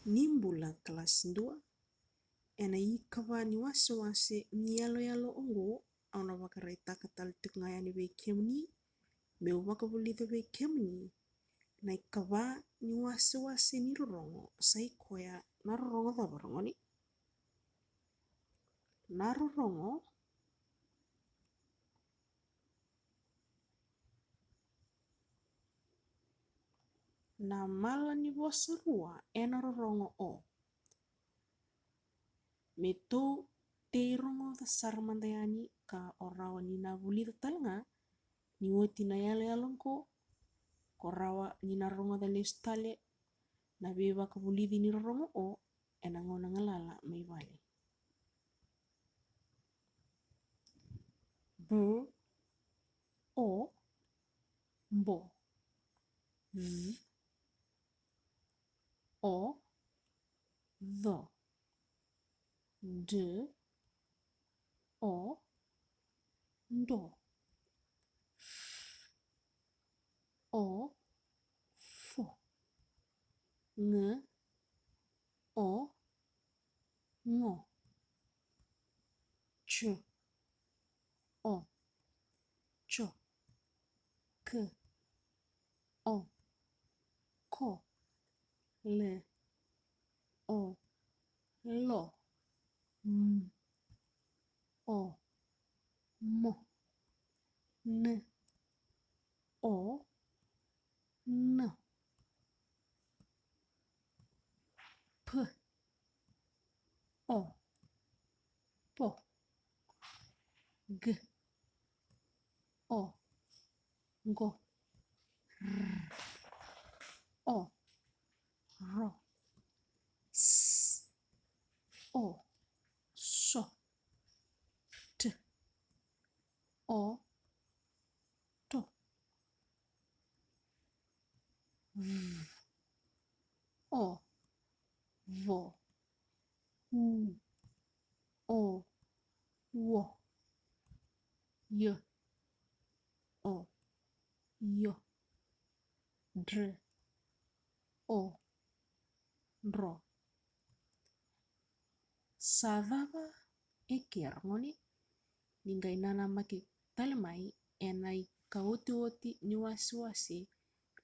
Nimbula kelas 2 ena ikava ni wasiwasi ni yalo ongo auna wakareta kataltuk ngayani be kemni me wakavulita be kemni na ikava ni wasiwasi ni rorongo sai koya na rorongo tabarongo ni na rorongo na mala ni wasarua ena rorongo o me to te rongo ta sarmandayani ka orawa ni na vulita talanga ni woti na yalongko korawa ni na rongo da lestale na beba kabulidi ni rorongo o ena ngona ngalala mai bale b o mbo v o the d o ndo o fo ng o ngo ch o cho k o ko le o lo m o mo n o n p o po g o ngo o ro s o so t o to v o vo u o wo y o yo dr o ro savava eker ngoni ningai nana make talemai enai kauti ni wasi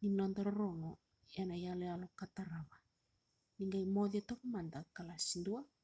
ni nontarorongo ena yalo katarawa ningai mode tok manda kelas 2